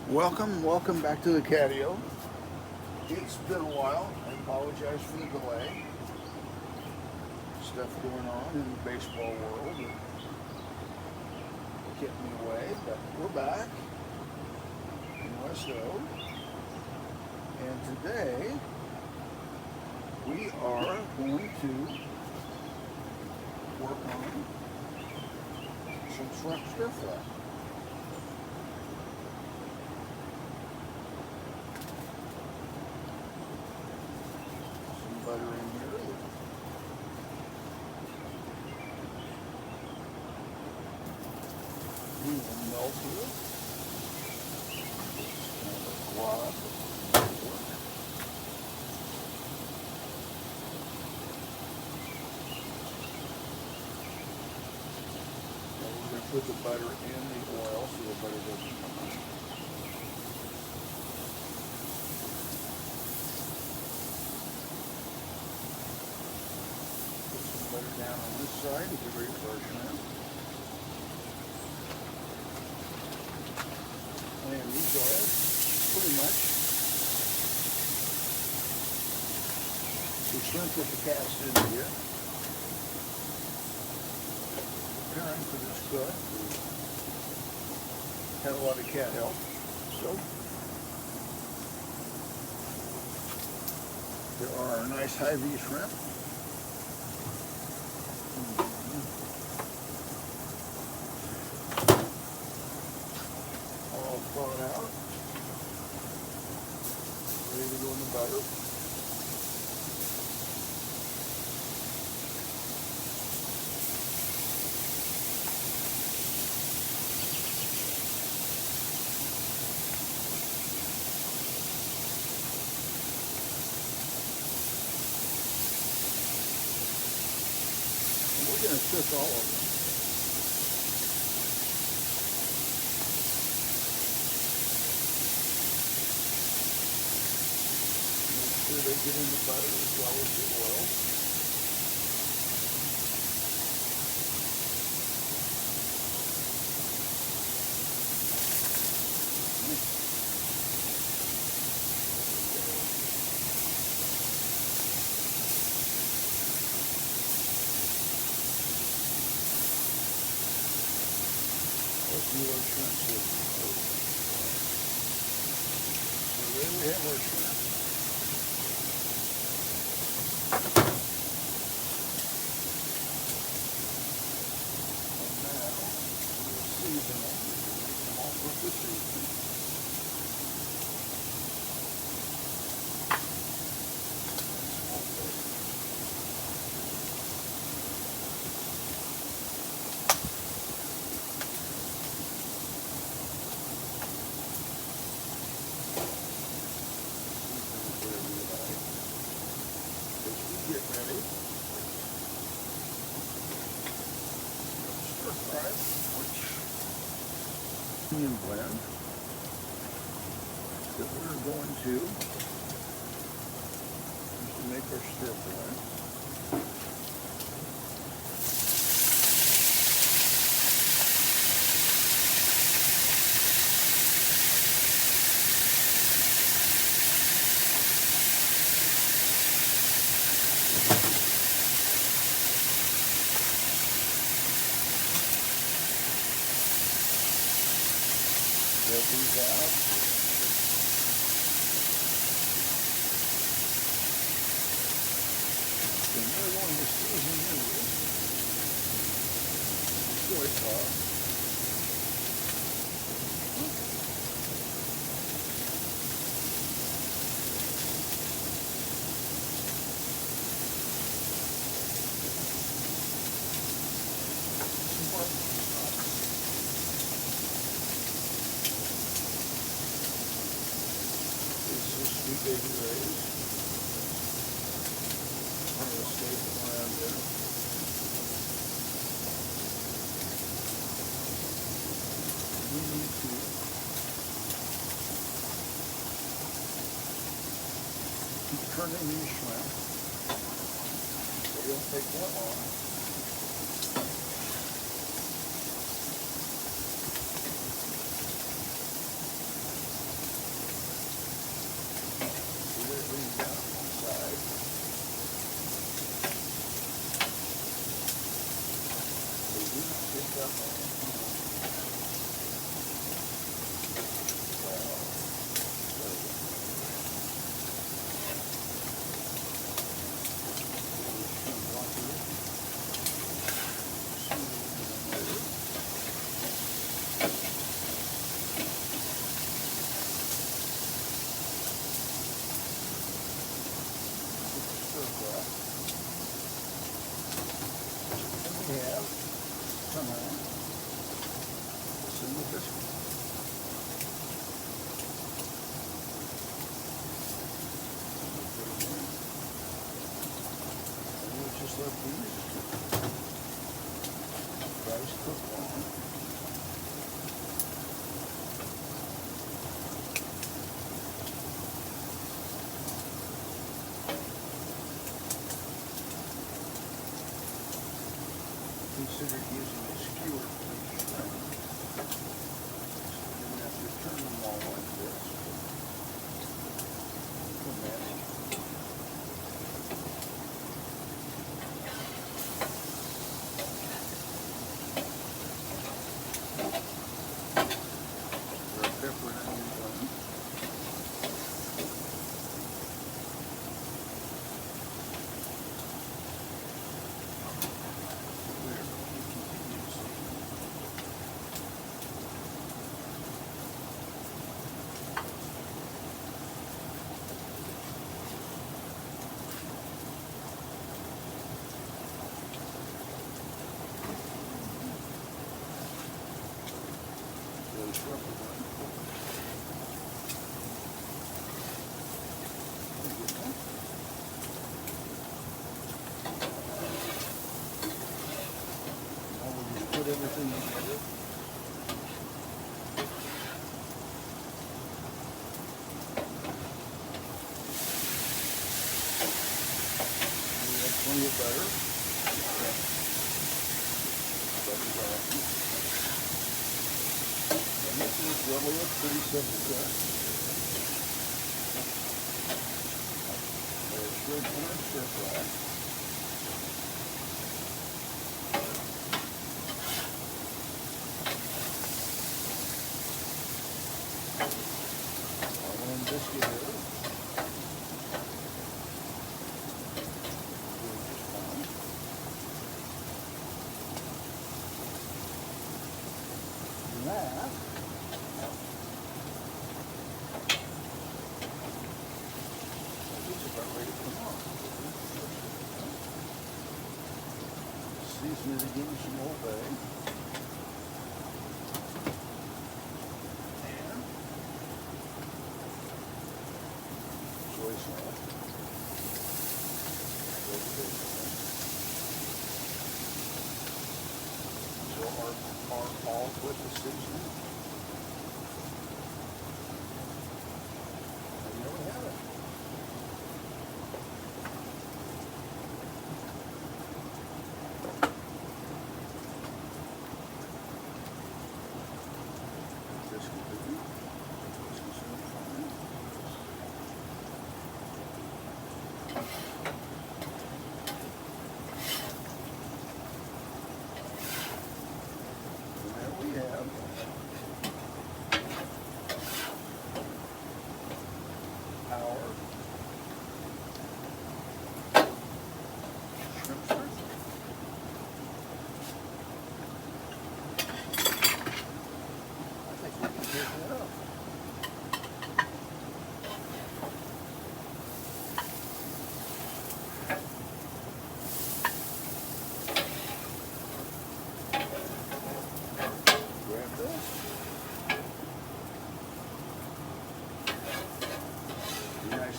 Welcome back to the catio. It's been a while. I apologize for the delay. Stuff going on in the baseball world that kept me away, but we're back in West O. And today we are going to work on some shrimp stir fry. Some butter in here. We will melt here. Kind of a quad. Now we're going to put the butter in the oil so the butter doesn't come out. Put some butter down on this side to get ready for our shrimp. And these are pretty much the shrimp with the cast in here. Preparing for this cook. Had a lot of cat help. So there are our nice high-V shrimp. All thawed out. Ready to go in the butter. And we're going to cook all of them. Make sure they get in the butter as well as the oil. Let's do our shrimp soup. So there we have our shrimp. And now we'll season them. All-purpose seasoning. Get ready. Stir fry, which onion blend that we're going to use to make our stir fry. Get these out. And we're going to season these with soy sauce. Some barbecue sauce. Sweet baby rays. One of the staples around there. We need to keep turning these shrimp. They don't take that long. We have some single biscuit. And we'll just let these rice cook on. Consider using a skewer for each thing. So you're going to have to turn them all like this. Throw pepper and onion on. Put everything together. We have plenty of butter. And this is really a pretty simple crust. There's shrimp and stir-fry. Biscuit here. And that is about ready to come off. Season it again with some Old Bay. So our all with the seasoning. And there we have it. This can be. This can serve fine.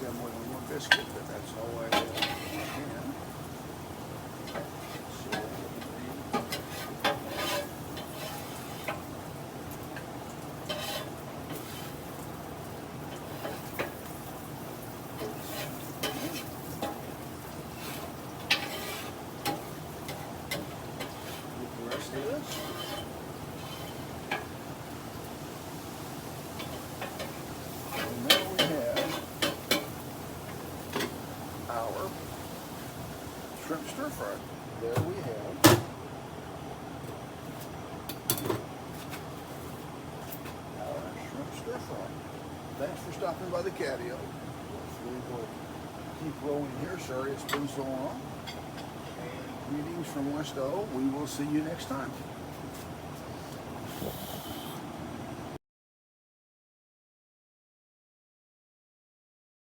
More than one biscuit, but that's all I can. So get the rest of this. And there we have our shrimp stir fry. There we have thanks for stopping by the catio. Hopefully we'll keep rolling here. Sorry it's been so long. And greetings from West O. We will see you next time.